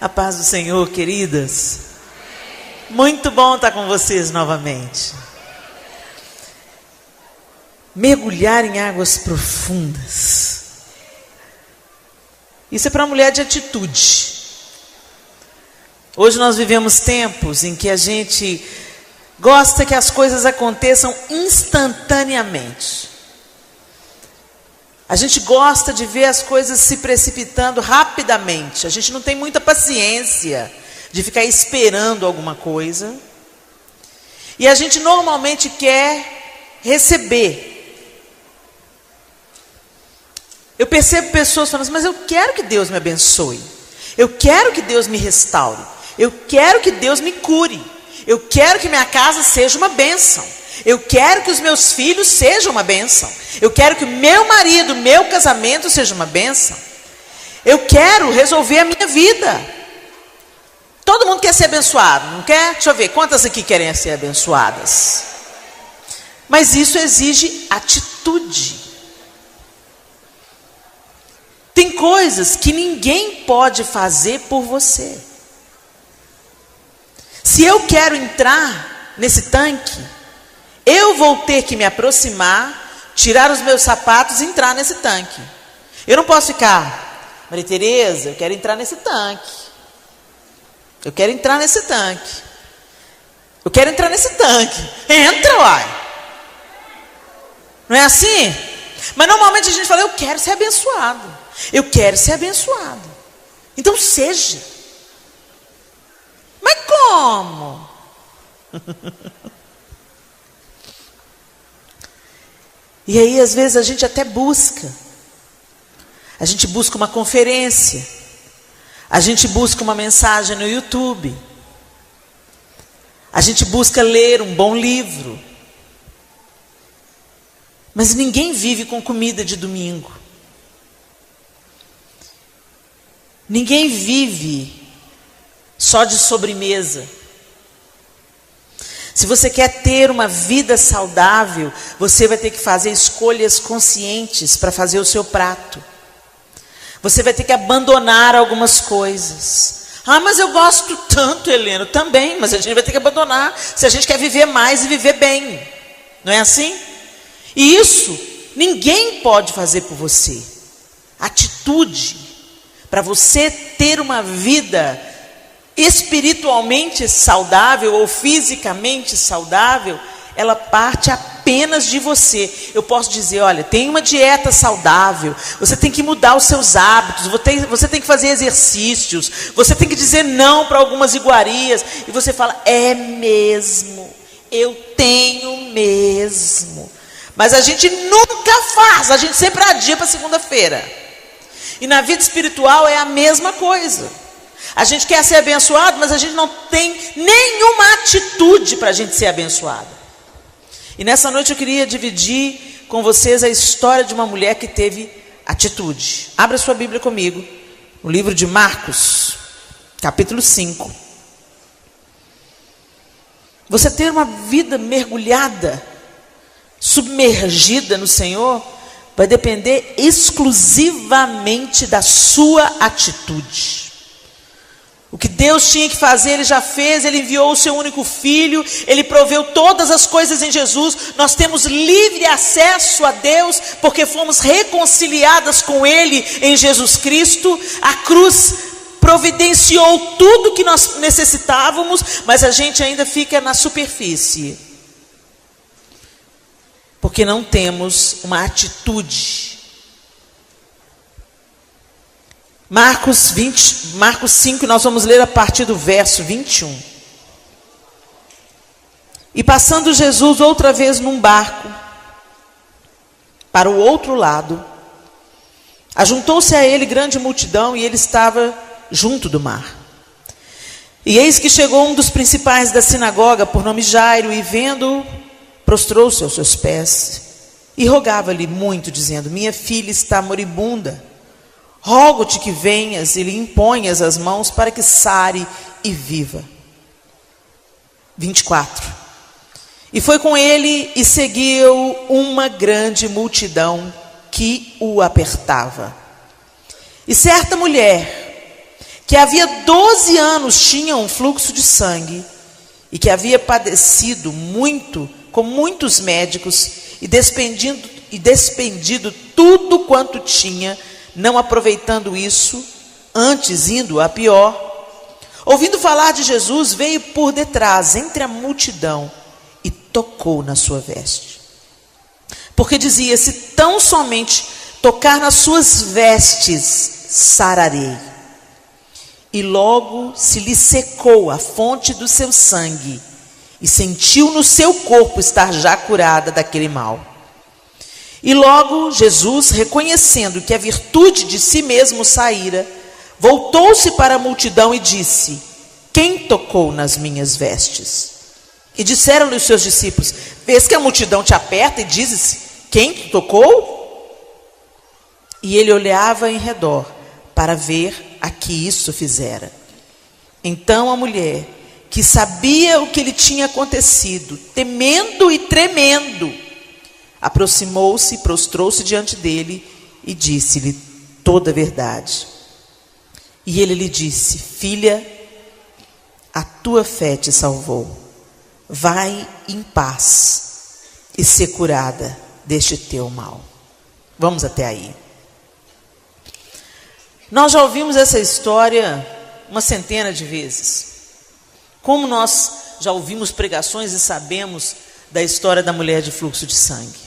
A paz do Senhor, queridas. Muito bom estar com vocês novamente. Mergulhar em águas profundas. Isso é para mulher de atitude. Hoje nós vivemos tempos em que a gente gosta que as coisas aconteçam instantaneamente. A gente gosta de ver as coisas se precipitando rapidamente. A gente não tem muita paciência de ficar esperando alguma coisa. E a gente normalmente quer receber. Eu percebo pessoas falando assim, mas eu quero que Deus me abençoe. Eu quero que Deus me restaure. Eu quero que Deus me cure. Eu quero que minha casa seja uma bênção. Eu quero que os meus filhos sejam uma bênção. Eu quero que o meu marido, meu casamento seja uma bênção. Eu quero resolver a minha vida. Todo mundo quer ser abençoado, não quer? Deixa eu ver, quantas aqui querem ser abençoadas? Mas isso exige atitude. Tem coisas que ninguém pode fazer por você. Se eu quero entrar nesse tanque, eu vou ter que me aproximar, tirar os meus sapatos e entrar nesse tanque. Eu não posso ficar, Maria Tereza, eu quero entrar nesse tanque. Eu quero entrar nesse tanque. Eu quero entrar nesse tanque. Entra, uai. Não é assim? Mas normalmente a gente fala, eu quero ser abençoado. Eu quero ser abençoado. Então seja. Mas como? E aí, às vezes, a gente até busca. A gente busca uma conferência. A gente busca uma mensagem no YouTube. A gente busca ler um bom livro. Mas ninguém vive com comida de domingo. Ninguém vive só de sobremesa. Se você quer ter uma vida saudável, você vai ter que fazer escolhas conscientes para fazer o seu prato. Você vai ter que abandonar algumas coisas. Ah, mas eu gosto tanto, Helena. Também, mas a gente vai ter que abandonar se a gente quer viver mais e viver bem. Não é assim? E isso ninguém pode fazer por você. Atitude para você ter uma vida espiritualmente saudável ou fisicamente saudável, ela parte apenas de você. Eu posso dizer, olha, tem uma dieta saudável, você tem que mudar os seus hábitos, você tem que fazer exercícios, você tem que dizer não para algumas iguarias, e você fala, é mesmo, eu tenho mesmo. Mas a gente nunca faz, a gente sempre adia para segunda-feira. E na vida espiritual é a mesma coisa. A gente quer ser abençoado, mas a gente não tem nenhuma atitude para a gente ser abençoado. E nessa noite eu queria dividir com vocês a história de uma mulher que teve atitude. Abra sua Bíblia comigo, no livro de Marcos, capítulo 5. Você ter uma vida mergulhada, submergida no Senhor, vai depender exclusivamente da sua atitude. O que Deus tinha que fazer, Ele já fez. Ele enviou o seu único Filho, Ele proveu todas as coisas em Jesus. Nós temos livre acesso a Deus, porque fomos reconciliadas com Ele em Jesus Cristo. A cruz providenciou tudo que nós necessitávamos, mas a gente ainda fica na superfície, porque não temos uma atitude. Marcos 5, nós vamos ler a partir do verso 21. E passando Jesus outra vez num barco, para o outro lado, ajuntou-se a ele grande multidão, e ele estava junto do mar. E eis que chegou um dos principais da sinagoga, por nome Jairo, e vendo-o, prostrou-se aos seus pés, e rogava-lhe muito, dizendo, minha filha está moribunda. Rogo-te que venhas e lhe imponhas as mãos para que sare e viva. 24. E foi com ele e seguiu uma grande multidão que o apertava. E certa mulher, que havia 12 anos tinha um fluxo de sangue, e que havia padecido muito, com muitos médicos, e despendido tudo quanto tinha, não aproveitando isso, antes indo a pior. Ouvindo falar de Jesus, veio por detrás, entre a multidão, e tocou na sua veste. Porque dizia: se tão somente tocar nas suas vestes, sararei. E logo se lhe secou a fonte do seu sangue, e sentiu no seu corpo estar já curada daquele mal. E logo Jesus, reconhecendo que a virtude de si mesmo saíra, voltou-se para a multidão e disse: quem tocou nas minhas vestes? E disseram-lhe os seus discípulos: vês que a multidão te aperta e dizes: quem te tocou? E ele olhava em redor para ver a que isso fizera. Então a mulher, que sabia o que lhe tinha acontecido, temendo e tremendo, aproximou-se, prostrou-se diante dele e disse-lhe toda a verdade. E ele lhe disse: filha, a tua fé te salvou. Vai em paz e ser curada deste teu mal. Vamos até aí. Nós já ouvimos essa história uma centena de vezes. Como nós já ouvimos pregações e sabemos da história da mulher de fluxo de sangue.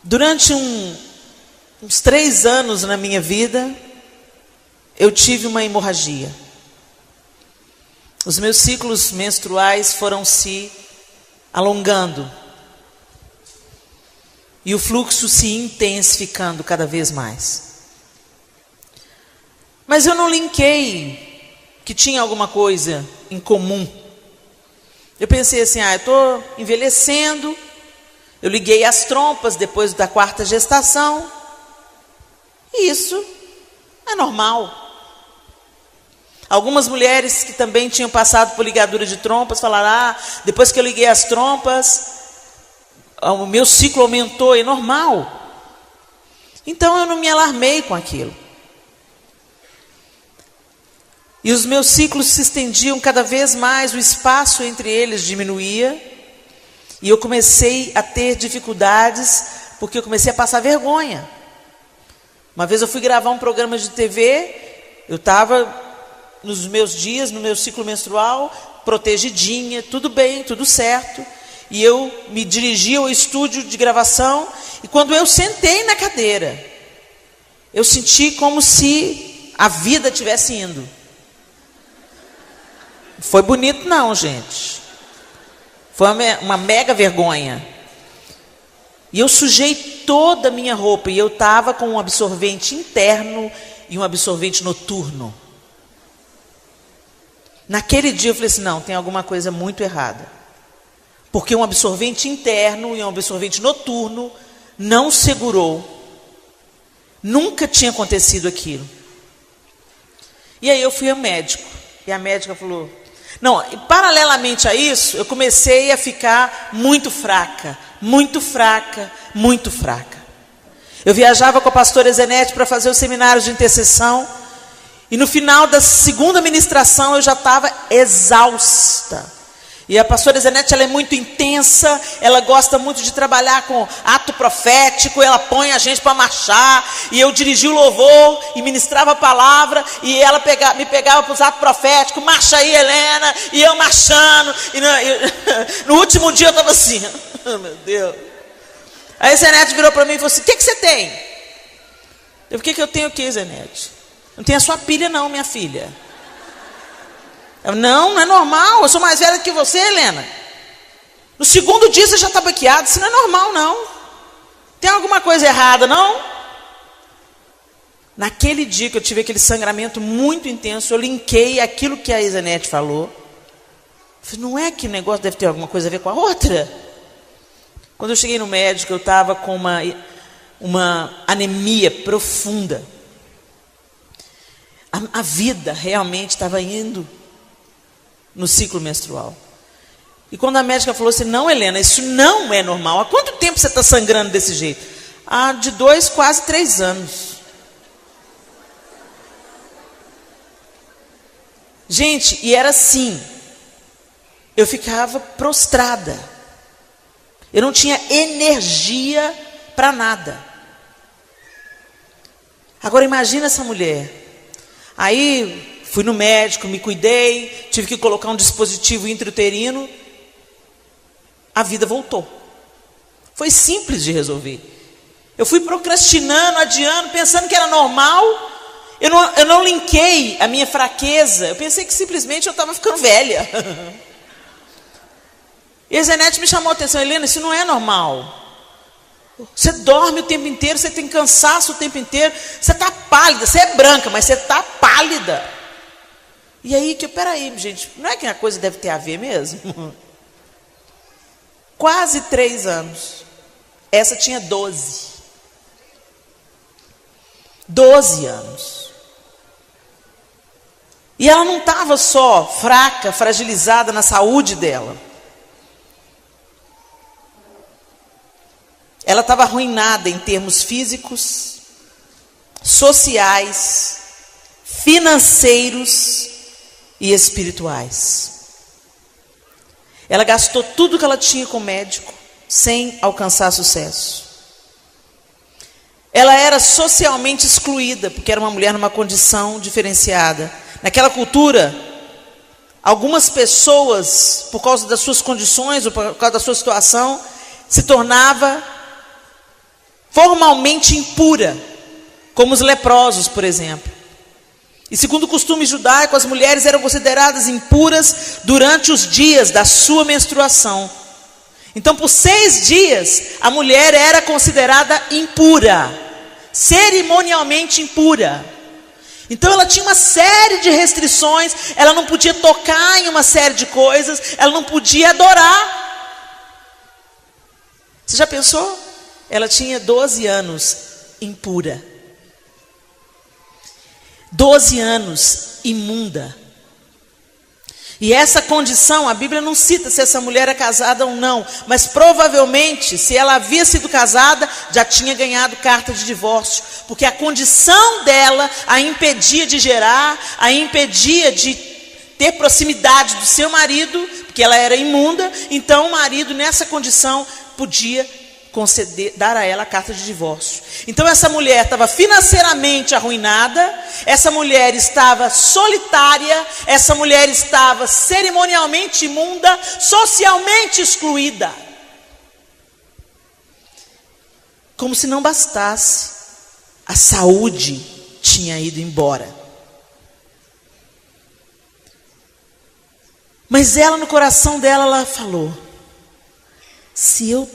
Durante uns 3 anos na minha vida, eu tive uma hemorragia. Os meus ciclos menstruais foram se alongando. E o fluxo se intensificando cada vez mais. Mas eu não linkei que tinha alguma coisa em comum. Eu pensei assim: eu estou envelhecendo. Eu liguei as trompas depois da 4ª gestação. E isso é normal. Algumas mulheres que também tinham passado por ligadura de trompas falaram: depois que eu liguei as trompas, o meu ciclo aumentou. É normal. Então eu não me alarmei com aquilo. E os meus ciclos se estendiam cada vez mais, o espaço entre eles diminuía. E eu comecei a ter dificuldades, porque eu comecei a passar vergonha. Uma vez eu fui gravar um programa de TV, eu estava nos meus dias, no meu ciclo menstrual, protegidinha, tudo bem, tudo certo. E eu me dirigi ao estúdio de gravação, e quando eu sentei na cadeira, eu senti como se a vida estivesse indo. Não foi bonito não, gente. Foi uma mega vergonha. E eu sujei toda a minha roupa, e eu estava com um absorvente interno e um absorvente noturno. Naquele dia eu falei assim: não, tem alguma coisa muito errada. Porque um absorvente interno e um absorvente noturno não segurou. Nunca tinha acontecido aquilo. E aí eu fui ao médico. E a médica falou... Não, e paralelamente a isso, eu comecei a ficar muito fraca. Muito fraca, muito fraca. Eu viajava com a pastora Zenete para fazer os seminários de intercessão. E no final da 2ª ministração eu já estava exausta. E a pastora Zenete, ela é muito intensa, ela gosta muito de trabalhar com ato profético, ela põe a gente para marchar, e eu dirigi o louvor e ministrava a palavra, e ela me pegava para os atos proféticos: marcha aí, Helena, e eu marchando, e no último dia eu estava assim, oh, meu Deus. Aí a Zenete virou para mim e falou assim: o que você tem? Eu: o que eu tenho aqui, Zenete? Não tem a sua pilha não, minha filha. Não é normal, eu sou mais velha que você, Helena. No 2º dia você já está baqueada, isso não é normal não. Tem alguma coisa errada, não? Naquele dia que eu tive aquele sangramento muito intenso, eu linkei aquilo que a Isanete falou. Falei: não é que o negócio deve ter alguma coisa a ver com a outra? Quando eu cheguei no médico, eu estava com uma anemia profunda. A vida realmente estava indo no ciclo menstrual. E quando a médica falou assim: não, Helena, isso não é normal. Há quanto tempo você está sangrando desse jeito? De 2, quase 3 anos. Gente, e era assim. Eu ficava prostrada. Eu não tinha energia para nada. Agora imagina essa mulher. Aí fui no médico, me cuidei, tive que colocar um dispositivo intrauterino. A vida voltou. Foi simples de resolver. Eu fui procrastinando, adiando, pensando que era normal. Eu não linkei a minha fraqueza. Eu pensei que simplesmente eu estava ficando velha. E a Zenete me chamou a atenção. Helena, isso não é normal. Você dorme o tempo inteiro, você tem cansaço o tempo inteiro. Você está pálida, você é branca, mas você está pálida. E aí, peraí, gente, não é que a coisa deve ter a ver mesmo? Quase 3 anos. Essa tinha 12. 12 anos. E ela não estava só fraca, fragilizada na saúde dela. Ela estava arruinada em termos físicos, sociais, financeiros e espirituais. Ela gastou tudo que ela tinha com o médico, sem alcançar sucesso. Ela era socialmente excluída, porque era uma mulher numa condição diferenciada. Naquela cultura, algumas pessoas, por causa das suas condições, ou por causa da sua situação, se tornava formalmente impura, como os leprosos, por exemplo. E segundo o costume judaico, as mulheres eram consideradas impuras durante os dias da sua menstruação. Então, por 6 dias, a mulher era considerada impura, cerimonialmente impura. Então, ela tinha uma série de restrições, ela não podia tocar em uma série de coisas, ela não podia adorar. Você já pensou? Ela tinha 12 anos impura. 12 anos imunda. E essa condição, a Bíblia não cita se essa mulher é casada ou não, mas provavelmente, se ela havia sido casada, já tinha ganhado carta de divórcio, porque a condição dela a impedia de gerar, a impedia de ter proximidade do seu marido, porque ela era imunda. Então o marido, nessa condição, podia dar a ela a carta de divórcio. Então essa mulher estava financeiramente arruinada, essa mulher estava solitária, essa mulher estava cerimonialmente imunda, socialmente excluída. Como se não bastasse, a saúde tinha ido embora. Mas ela, no coração dela, ela falou: se eu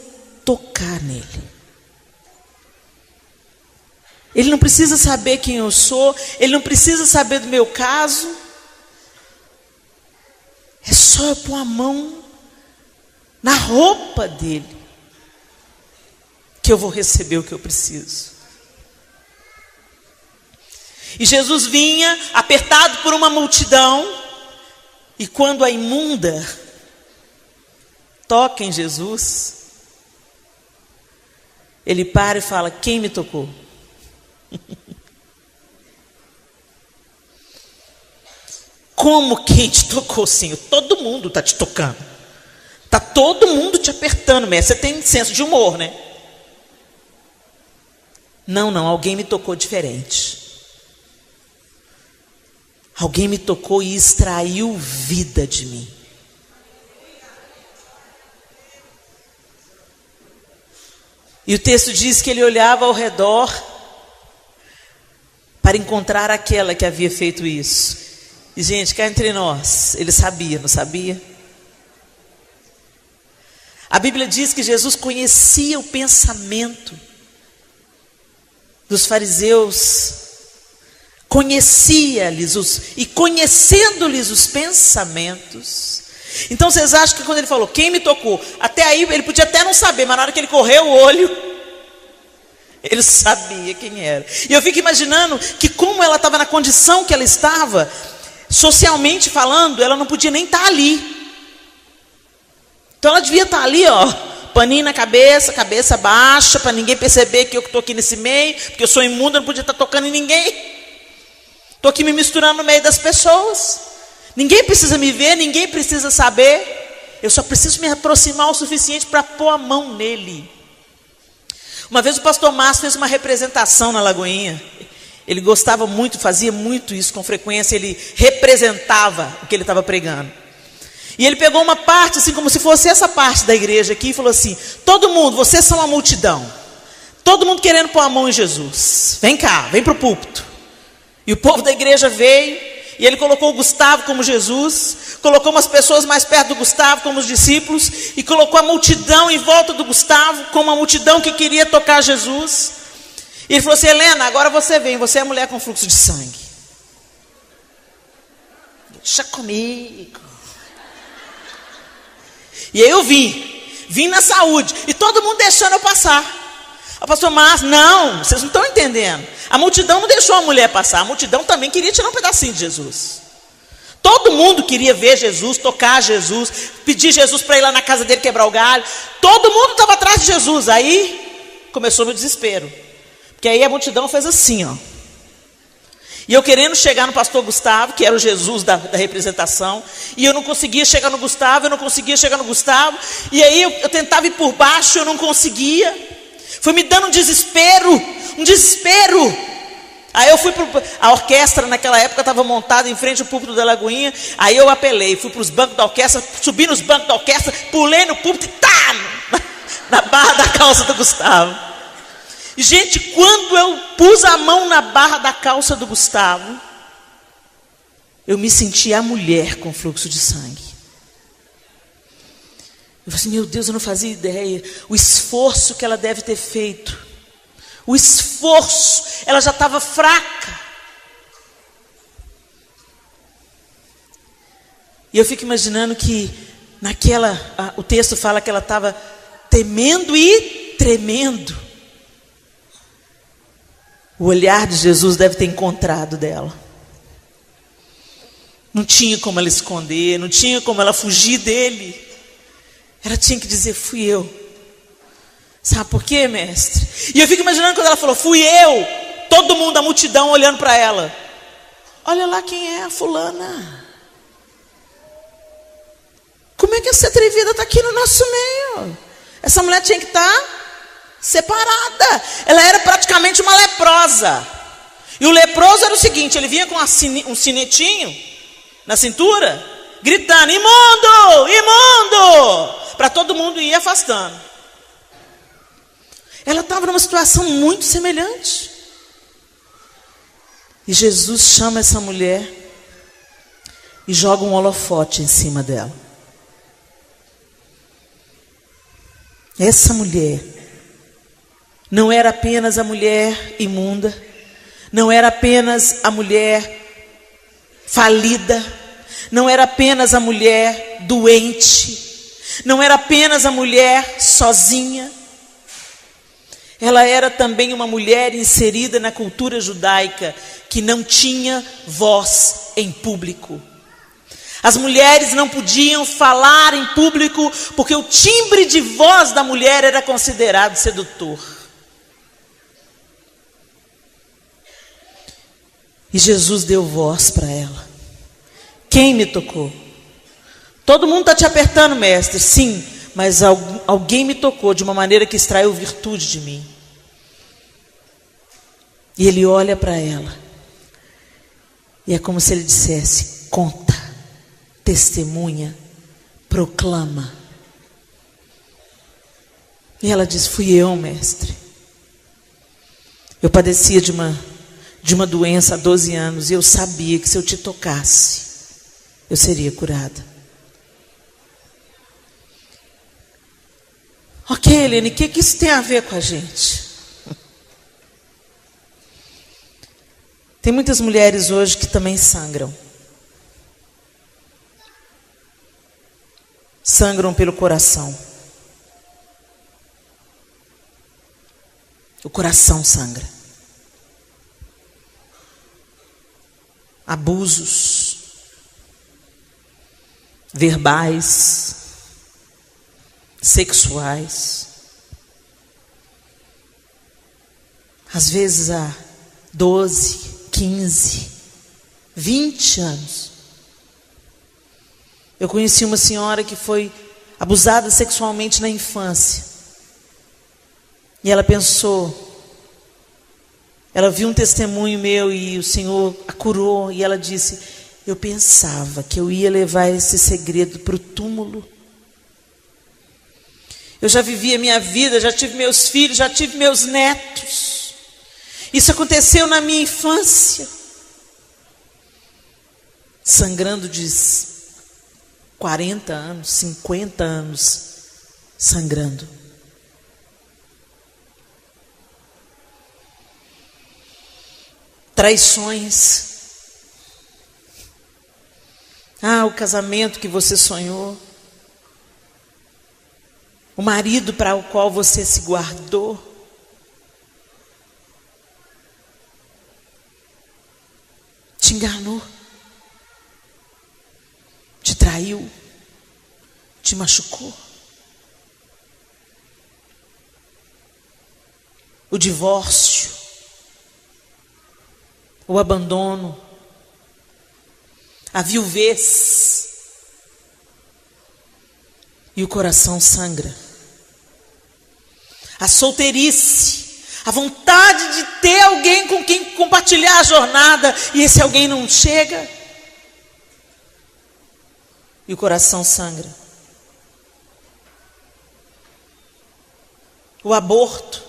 tocar nele, ele não precisa saber quem eu sou, ele não precisa saber do meu caso, é só eu pôr a mão na roupa dele, que eu vou receber o que eu preciso. E Jesus vinha apertado por uma multidão, e quando a imunda toca em Jesus, ele para e fala: quem me tocou? Como quem te tocou, Senhor? Todo mundo está te tocando. Está todo mundo te apertando, mestre. Você tem senso de humor, né? Não, alguém me tocou diferente. Alguém me tocou e extraiu vida de mim. E o texto diz que ele olhava ao redor para encontrar aquela que havia feito isso. E, gente, cá entre nós, ele sabia, não sabia? A Bíblia diz que Jesus conhecia o pensamento dos fariseus, conhecia-lhes e conhecendo-lhes os pensamentos. Então vocês acham que quando ele falou, quem me tocou? Até aí ele podia até não saber, mas na hora que ele correu o olho, ele sabia quem era. E eu fico imaginando que como ela estava na condição que ela estava, socialmente falando, ela não podia nem estar ali. Então ela devia estar ali, ó, paninho na cabeça, cabeça baixa, para ninguém perceber que eu estou aqui nesse meio, porque eu sou imunda, não podia estar tocando em ninguém. Estou aqui me misturando no meio das pessoas. Ninguém precisa me ver, ninguém precisa saber. Eu só preciso me aproximar o suficiente para pôr a mão nele. Uma vez o pastor Márcio fez uma representação na Lagoinha. Ele gostava muito, fazia muito isso com frequência. Ele representava o que ele estava pregando. E ele pegou uma parte, assim como se fosse essa parte da igreja aqui, e falou assim: todo mundo, vocês são a multidão. Todo mundo querendo pôr a mão em Jesus. Vem cá, vem para o púlpito. E o povo da igreja veio, e ele colocou o Gustavo como Jesus, colocou umas pessoas mais perto do Gustavo como os discípulos, e colocou a multidão em volta do Gustavo, como uma multidão que queria tocar Jesus. E ele falou assim: Helena, agora você vem, você é a mulher com fluxo de sangue. Deixa comigo. E aí eu vim na saúde, e todo mundo deixando eu passar. O pastor Márcio, não, vocês não estão entendendo. A multidão não deixou a mulher passar, a multidão também queria tirar um pedacinho de Jesus. Todo mundo queria ver Jesus, tocar Jesus, pedir Jesus para ir lá na casa dele quebrar o galho. Todo mundo estava atrás de Jesus. Aí começou meu desespero, porque aí a multidão fez assim, ó. E eu querendo chegar no pastor Gustavo, que era o Jesus da representação, e eu não conseguia chegar no Gustavo, e aí eu tentava ir por baixo, eu não conseguia. Foi me dando um desespero. Aí eu fui a orquestra naquela época estava montada em frente ao púlpito da Lagoinha. Aí eu apelei, fui para os bancos da orquestra, subi nos bancos da orquestra, pulei no púlpito e tá! Na barra da calça do Gustavo. E, gente, quando eu pus a mão na barra da calça do Gustavo, eu me senti a mulher com fluxo de sangue. Eu falei assim: meu Deus, eu não fazia ideia o esforço que ela deve ter feito. O esforço, ela já estava fraca. E eu fico imaginando que o texto fala que ela estava temendo e tremendo. O olhar de Jesus deve ter encontrado dela. Não tinha como ela esconder, não tinha como ela fugir dele. Ela tinha que dizer: fui eu. Sabe por quê, mestre? E eu fico imaginando quando ela falou: fui eu. Todo mundo, a multidão olhando para ela. Olha lá quem é a fulana. Como é que essa atrevida está aqui no nosso meio? Essa mulher tinha que estar separada. Ela era praticamente uma leprosa. E o leproso era o seguinte: ele vinha com um sinetinho na cintura, gritando: imundo, imundo, para todo mundo ir afastando. Ela estava numa situação muito semelhante. E Jesus chama essa mulher e joga um holofote em cima dela. Essa mulher não era apenas a mulher imunda, não era apenas a mulher falida, não era apenas a mulher doente, não era apenas a mulher sozinha. Ela era também uma mulher inserida na cultura judaica, que não tinha voz em público. As mulheres não podiam falar em público, porque o timbre de voz da mulher era considerado sedutor. E Jesus deu voz para ela. Quem me tocou? Todo mundo está te apertando, mestre. Sim, mas alguém me tocou de uma maneira que extraiu virtude de mim. E ele olha para ela. E é como se ele dissesse: conta, testemunha, proclama. E ela diz: fui eu, mestre. Eu padecia de uma doença há 12 anos. E eu sabia que se eu te tocasse, eu seria curada. Ok, Helene, o que isso tem a ver com a gente? Tem muitas mulheres hoje que também sangram. Sangram pelo coração. O coração sangra. Abusos verbais, sexuais. Às vezes há 12, 15, 20 anos. Eu conheci uma senhora que foi abusada sexualmente na infância. E ela pensou, ela viu um testemunho meu e o Senhor a curou. E ela disse, eu pensava que eu ia levar esse segredo para o túmulo. Eu já vivi a minha vida, já tive meus filhos, já tive meus netos. Isso aconteceu na minha infância. Sangrando de 40 anos, 50 anos, sangrando. Traições. O casamento que você sonhou. O marido para o qual você se guardou. Te enganou. Te traiu. Te machucou. O divórcio. O abandono. A viuvez. E o coração sangra. A solteirice. A vontade de ter alguém com quem compartilhar a jornada. E esse alguém não chega. E o coração sangra. O aborto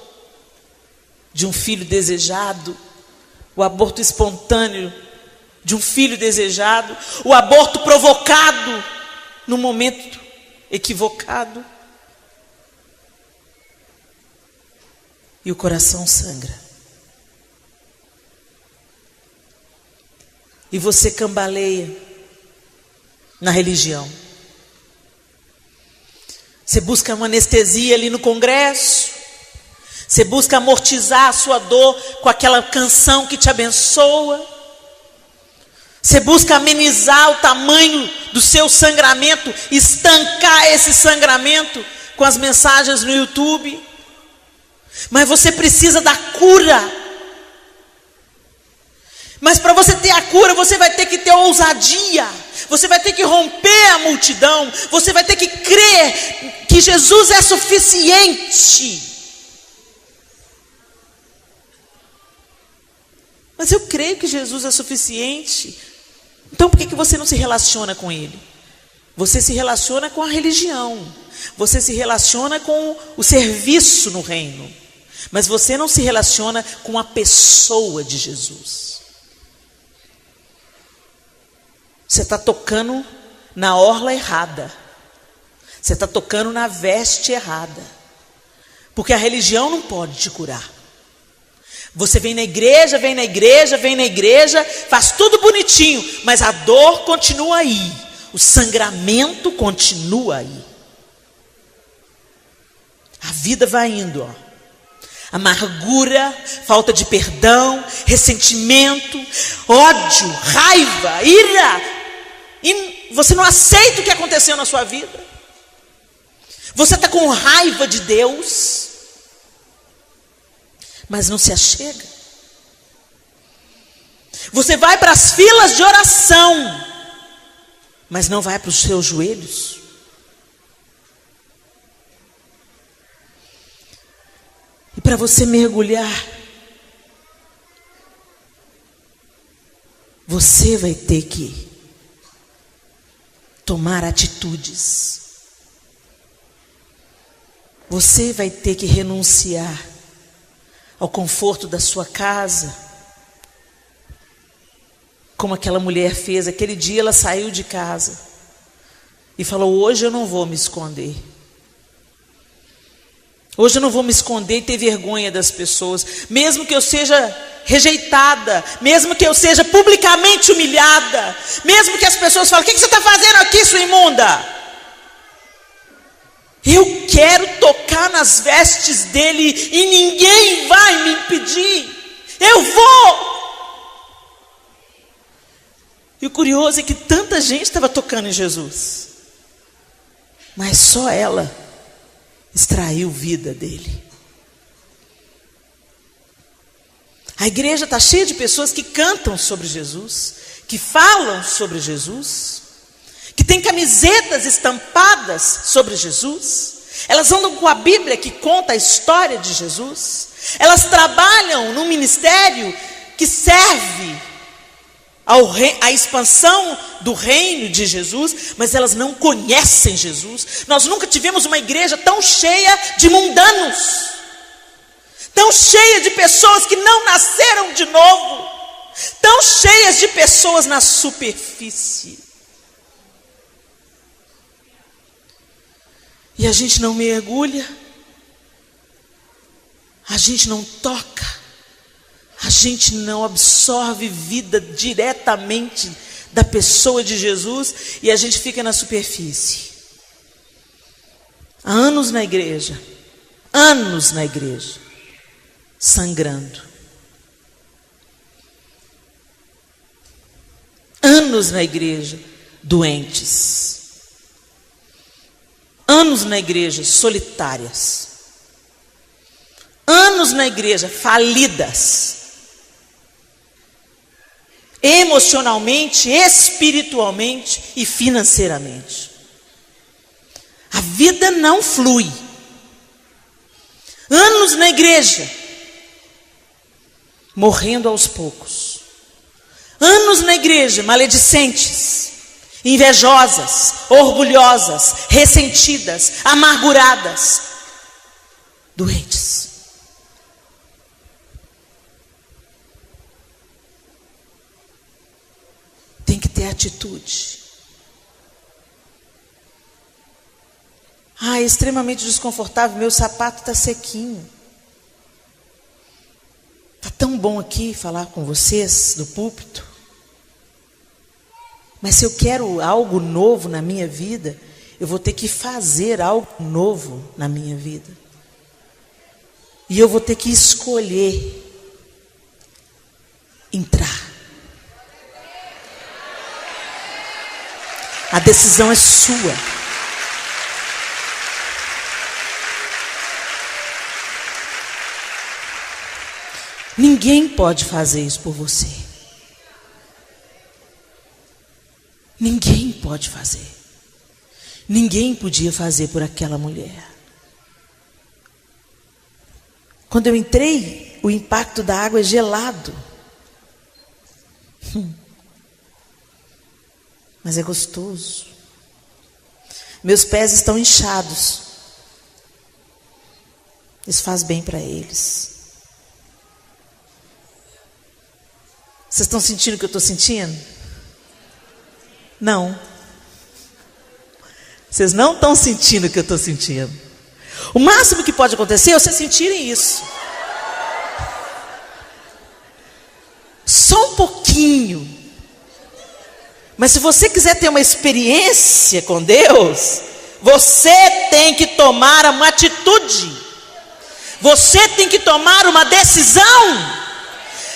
de um filho desejado. O aborto espontâneo de um filho desejado. O aborto provocado no momento equivocado. E o coração sangra. E você cambaleia na religião. Você busca uma anestesia ali no congresso. Você busca amortizar a sua dor com aquela canção que te abençoa. Você busca amenizar o tamanho do seu sangramento, estancar esse sangramento com as mensagens no YouTube. Mas você precisa da cura. Mas para você ter a cura, você vai ter que ter ousadia. Você vai ter que romper a multidão. Você vai ter que crer que Jesus é suficiente. Mas eu creio que Jesus é suficiente. Então por que você não se relaciona com Ele? Você se relaciona com a religião. Você se relaciona com o serviço no reino. Mas você não se relaciona com a pessoa de Jesus. Você está tocando na orla errada. Você está tocando na veste errada. Porque a religião não pode te curar. Você vem na igreja, vem na igreja, vem na igreja, faz tudo bonitinho, mas a dor continua aí. O sangramento continua aí. A vida vai indo, ó. Amargura, falta de perdão, ressentimento, ódio, raiva, ira. E você não aceita o que aconteceu na sua vida. Você está com raiva de Deus, mas não se achega. Você vai para as filas de oração, mas não vai para os seus joelhos. E para você mergulhar, você vai ter que tomar atitudes. Você vai ter que renunciar ao conforto da sua casa, como aquela mulher fez. Aquele dia ela saiu de casa e falou: hoje eu não vou me esconder. Hoje eu não vou me esconder e ter vergonha das pessoas, mesmo que eu seja rejeitada, mesmo que eu seja publicamente humilhada, mesmo que as pessoas falem: o que você está fazendo aqui, sua imunda? Eu quero tocar nas vestes dele e ninguém vai me impedir. Eu vou. E o curioso é que tanta gente estava tocando em Jesus, mas só ela extraiu vida dele. A igreja está cheia de pessoas que cantam sobre Jesus, que falam sobre Jesus, que que têm camisetas estampadas sobre Jesus. Elas andam com a Bíblia que conta a história de Jesus. Elas trabalham num ministério que serve à expansão do reino de Jesus, mas elas não conhecem Jesus. Nós nunca tivemos uma igreja tão cheia de mundanos, tão cheia de pessoas que não nasceram de novo, tão cheias de pessoas na superfície. E a gente não mergulha, a gente não toca, a gente não absorve vida diretamente da pessoa de Jesus e a gente fica na superfície. Há anos na igreja, sangrando. Anos na igreja, doentes. Anos na igreja, solitárias. Anos na igreja, falidas. Emocionalmente, espiritualmente e financeiramente. A vida não flui. Anos na igreja, morrendo aos poucos. Anos na igreja, maledicentes, invejosas, orgulhosas, ressentidas, amarguradas, doentes. Tem que ter atitude. É extremamente desconfortável, meu sapato está sequinho. Está tão bom aqui falar com vocês do púlpito. Mas se eu quero algo novo na minha vida, eu vou ter que fazer algo novo na minha vida. E eu vou ter que escolher entrar. A decisão é sua. Ninguém pode fazer isso por você. Ninguém pode fazer. Ninguém podia fazer por aquela mulher. Quando eu entrei, o impacto da água é gelado. Mas é gostoso. Meus pés estão inchados. Isso faz bem para eles. Vocês estão sentindo o que eu estou sentindo? Não. Vocês não estão sentindo o que eu estou sentindo. O máximo que pode acontecer é vocês sentirem isso. Só um pouquinho. Mas se você quiser ter uma experiência com Deus, você tem que tomar uma atitude. Você tem que tomar uma decisão.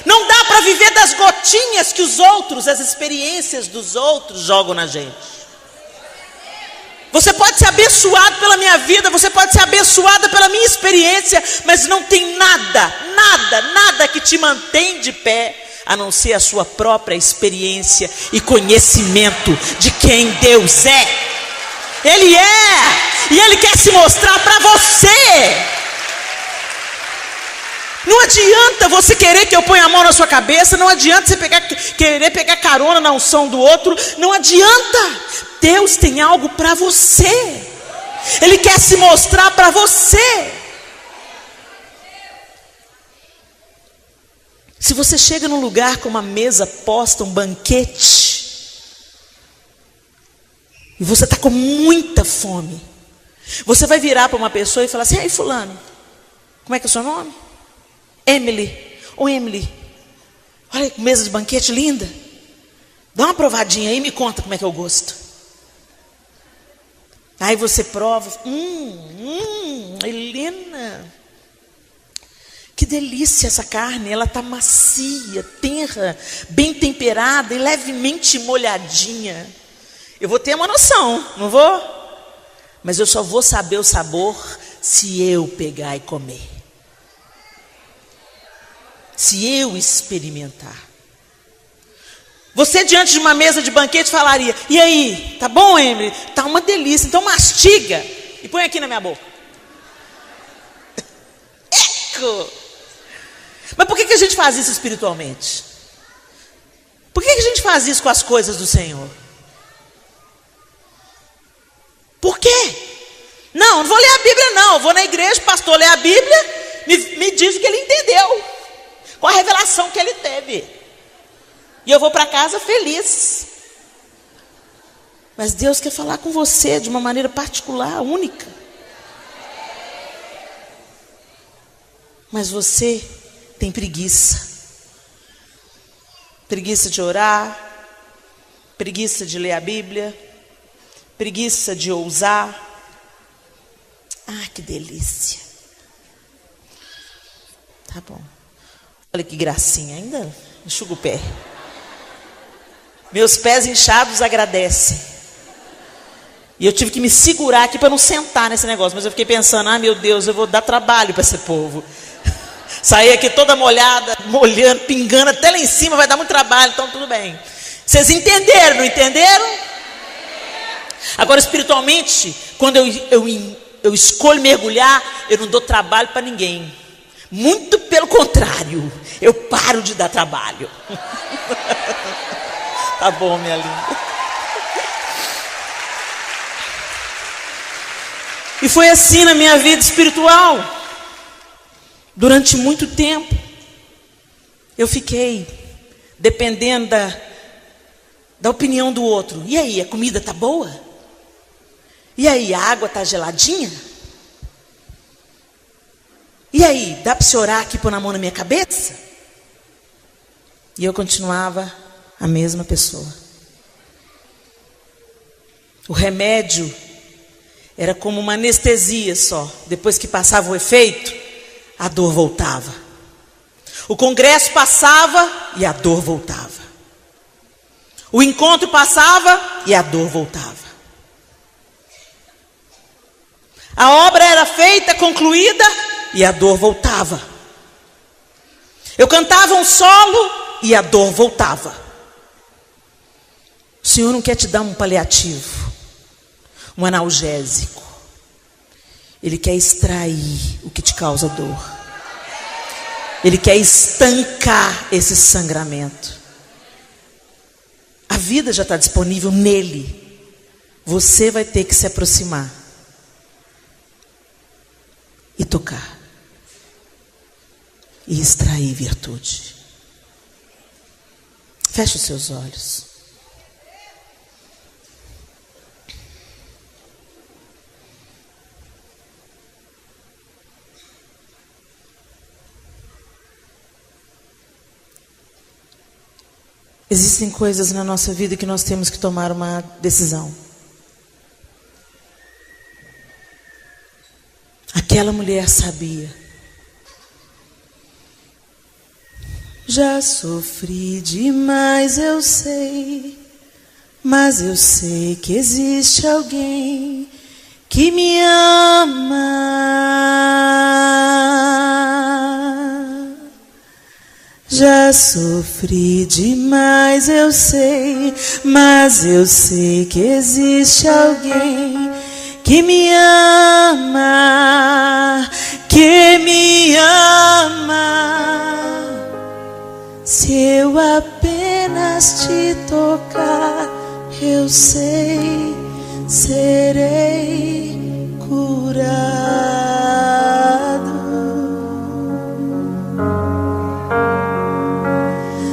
Não dá para viver das gotinhas que os outros, as experiências dos outros jogam na gente. Você pode ser abençoado pela minha vida, você pode ser abençoada pela minha experiência, mas não tem nada que te mantém de pé, a não ser a sua própria experiência e conhecimento de quem Deus é. Ele é, e Ele quer se mostrar para você. Não adianta você querer que eu ponha a mão na sua cabeça, não adianta você querer pegar carona na unção do outro, não adianta. Deus tem algo para você. Ele quer se mostrar para você. Se você chega num lugar com uma mesa posta, um banquete, e você está com muita fome, você vai virar para uma pessoa e falar assim: "Ei, fulano, como é que é o seu nome?" Emily. Ô Emily, olha que mesa de banquete linda. Dá uma provadinha aí e me conta como é que é o gosto. Aí você prova. Helena, que delícia essa carne. Ela está macia, tenra, bem temperada e levemente molhadinha. Eu vou ter uma noção, não vou? Mas eu só vou saber o sabor se eu pegar e comer. Se eu experimentar. Você diante de uma mesa de banquete falaria: e aí, tá bom, Emily? Tá uma delícia, então mastiga e põe aqui na minha boca. Eco! Mas por que a gente faz isso espiritualmente? Por que a gente faz isso com as coisas do Senhor? Por quê? Não vou ler a Bíblia não, eu vou na igreja, o pastor lê a Bíblia, me diz o que ele entendeu, com a revelação que ele teve, e eu vou para casa feliz. Mas Deus quer falar com você de uma maneira particular, única. Mas você tem preguiça. Preguiça de orar, preguiça de ler a Bíblia, preguiça de ousar. Ah, que delícia. Tá bom. Olha que gracinha, ainda enxuga o pé. Meus pés inchados agradecem. E eu tive que me segurar aqui para não sentar nesse negócio. Mas eu fiquei pensando: ah, meu Deus, eu vou dar trabalho para esse povo. Sair aqui toda molhada, molhando, pingando até lá em cima, vai dar muito trabalho, então tudo bem. Vocês entenderam, não entenderam? Agora, espiritualmente, quando eu escolho mergulhar, eu não dou trabalho para ninguém. Muito pelo contrário, eu paro de dar trabalho. Tá bom, minha linda. E foi assim na minha vida espiritual. Durante muito tempo, eu fiquei dependendo da opinião do outro. E aí, a comida tá boa? E aí, a água tá geladinha? E aí, dá para você orar aqui, pôr na mão na minha cabeça? E eu continuava a mesma pessoa. O remédio era como uma anestesia só. Depois que passava o efeito, a dor voltava. O congresso passava e a dor voltava. O encontro passava e a dor voltava. A obra era feita, concluída, e a dor voltava. Eu cantava um solo e a dor voltava. O Senhor não quer te dar um paliativo, um analgésico. Ele quer extrair o que te causa dor. Ele quer estancar esse sangramento. A vida já está disponível nele. Você vai ter que se aproximar e tocar e extrair virtude. Feche os seus olhos. Existem coisas na nossa vida que nós temos que tomar uma decisão. Aquela mulher sabia. Já sofri demais, eu sei, mas eu sei que existe alguém que me ama. Já sofri demais, eu sei, mas eu sei que existe alguém que me ama, que me ama. Se eu apenas te tocar, eu sei, serei curado.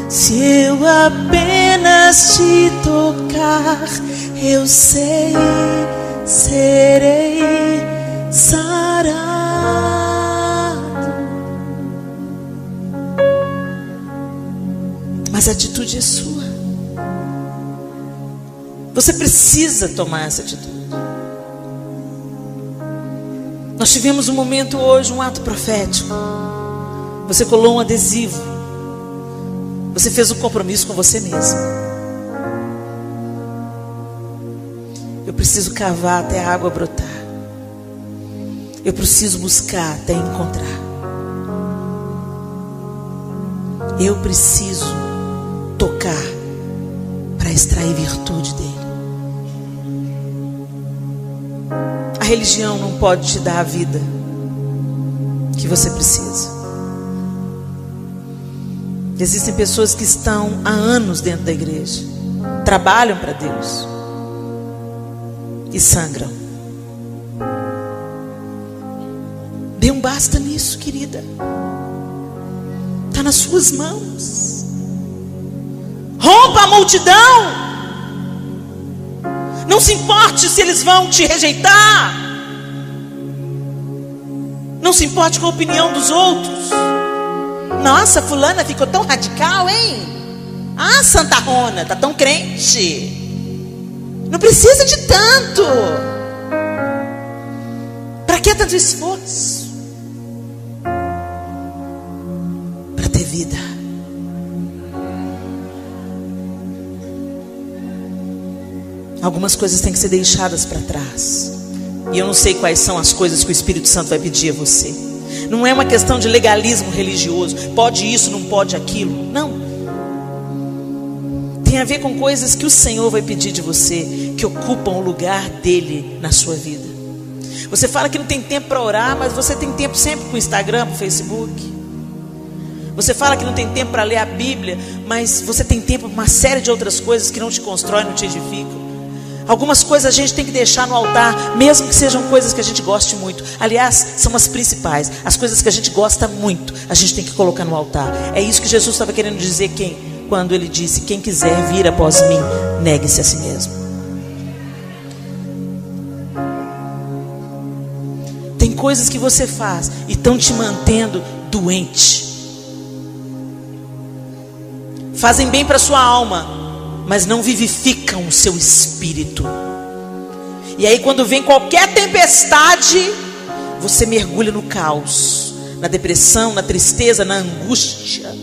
Se eu apenas te tocar, eu sei, serei sarado. Mas a atitude é sua. Você precisa tomar essa atitude. Nós tivemos um momento hoje, um ato profético. Você colou um adesivo. Você fez um compromisso com você mesmo. Eu preciso cavar até a água brotar. Eu preciso buscar até encontrar. Eu preciso tocar vai extrair virtude dele. A religião não pode te dar a vida que você precisa. Existem pessoas que estão há anos dentro da igreja, trabalham para Deus e sangram. Dê um basta nisso, querida. Está nas suas mãos. Rompa a multidão. Não se importe se eles vão te rejeitar. Não se importe com a opinião dos outros. Nossa, fulana ficou tão radical, hein? Ah, Santa Rona, tá tão crente. Não precisa de tanto. Para que tanto esforço? Para ter vida. Algumas coisas têm que ser deixadas para trás. E eu não sei quais são as coisas que o Espírito Santo vai pedir a você. Não é uma questão de legalismo religioso. Pode isso, não pode aquilo. Não. Tem a ver com coisas que o Senhor vai pedir de você, que ocupam o lugar dele na sua vida. Você fala que não tem tempo para orar, mas você tem tempo sempre para o Instagram, para o Facebook. Você fala que não tem tempo para ler a Bíblia, mas você tem tempo para uma série de outras coisas que não te constroem, não te edificam. Algumas coisas a gente tem que deixar no altar, mesmo que sejam coisas que a gente goste muito. Aliás, são as principais. As coisas que a gente gosta muito, a gente tem que colocar no altar. É isso que Jesus estava querendo dizer quando ele disse: quem quiser vir após mim, negue-se a si mesmo. Tem coisas que você faz e estão te mantendo doente. Fazem bem para a sua alma, mas não vivificam o seu espírito. E aí quando vem qualquer tempestade, você mergulha no caos, na depressão, na tristeza, na angústia,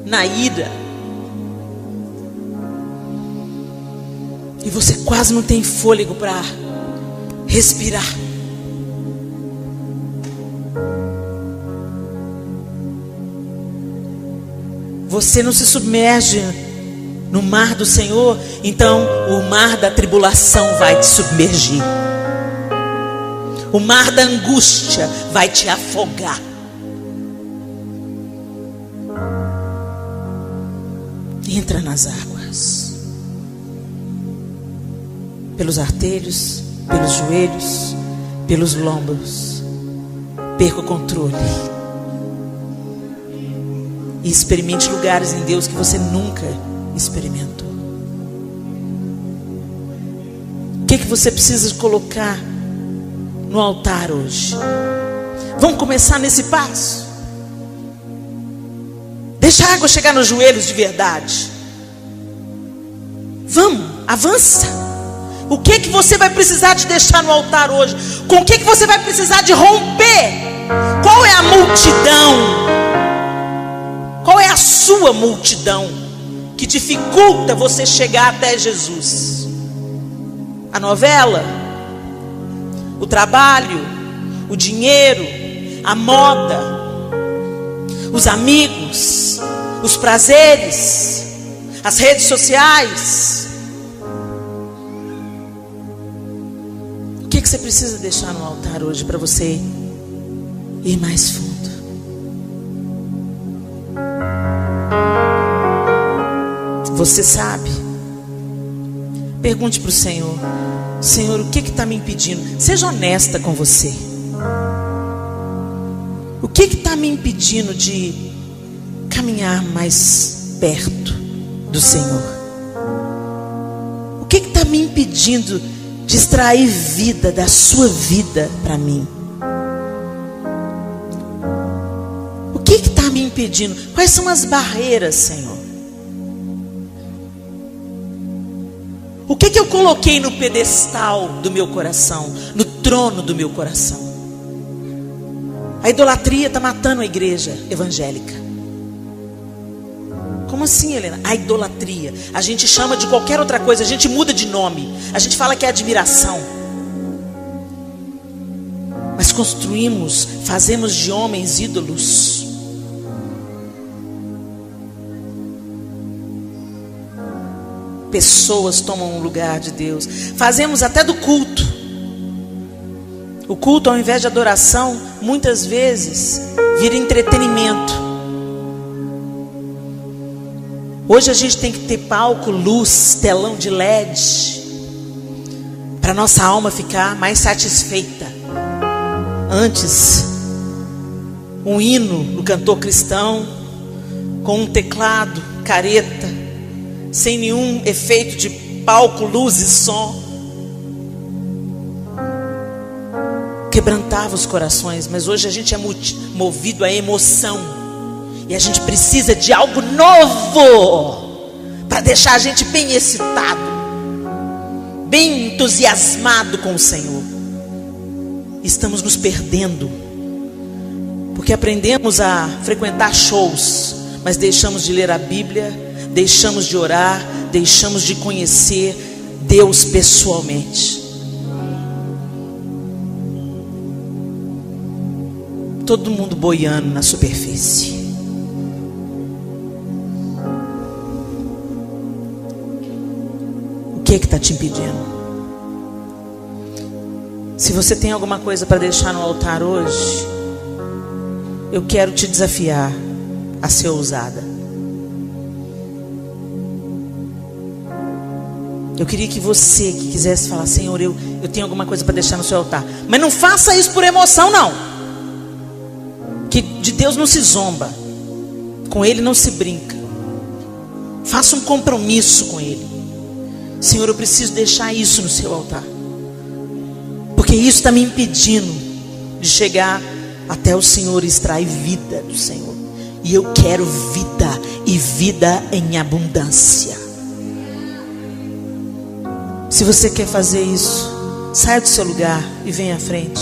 na ira. E você quase não tem fôlego para respirar. Você não se submerge no mar do Senhor, então o mar da tribulação vai te submergir. O mar da angústia vai te afogar. Entra nas águas. Pelos artelhos, pelos joelhos, pelos lombos. Perca o controle. E experimente lugares em Deus que você nunca experimentou. O que você precisa colocar no altar hoje? Vamos começar nesse passo. Deixa a água chegar nos joelhos de verdade. Vamos, avança. O que você vai precisar de deixar no altar hoje? Com o que você vai precisar de romper? Qual é a multidão? Qual é a sua multidão que dificulta você chegar até Jesus? A novela, o trabalho, o dinheiro, a moda, os amigos, os prazeres, as redes sociais. O que você precisa deixar no altar hoje para você ir mais fundo? Você sabe? Pergunte para o Senhor: Senhor, o que está me impedindo? Seja honesta com você. O que está me impedindo de caminhar mais perto do Senhor? O que está me impedindo de extrair vida da sua vida para mim? O que está me impedindo? Quais são as barreiras, Senhor? O que eu coloquei no pedestal do meu coração, no trono do meu coração? A idolatria está matando a igreja evangélica. Como assim, Helena? A idolatria. A gente chama de qualquer outra coisa, a gente muda de nome. A gente fala que é admiração. Mas construímos, fazemos de homens ídolos. pessoas tomam o lugar de Deus. Fazemos até do culto. O culto, ao invés de adoração, muitas vezes vira entretenimento. Hoje a gente tem que ter palco, luz, telão de LED, para nossa alma ficar mais satisfeita. Antes, um hino do cantor cristão, com um teclado, careta, sem nenhum efeito de palco, luz e som, quebrantava os corações. Mas hoje a gente é movido à emoção, e a gente precisa de algo novo para deixar a gente bem excitado, bem entusiasmado com o Senhor. Estamos nos perdendo, porque aprendemos a frequentar shows, mas deixamos de ler a Bíblia, deixamos de orar, deixamos de conhecer Deus pessoalmente. Todo mundo boiando na superfície. O que está te impedindo? Se você tem alguma coisa para deixar no altar hoje, eu quero te desafiar a ser ousada. Eu queria que você que quisesse falar: Senhor, eu tenho alguma coisa para deixar no seu altar. Mas não faça isso por emoção, não. Que de Deus não se zomba, com Ele não se brinca. Faça um compromisso com Ele. Senhor, eu preciso deixar isso no seu altar, porque isso está me impedindo de chegar até o Senhor e extrair vida do Senhor. E eu quero vida, e vida em abundância. Se você quer fazer isso, saia do seu lugar e venha à frente.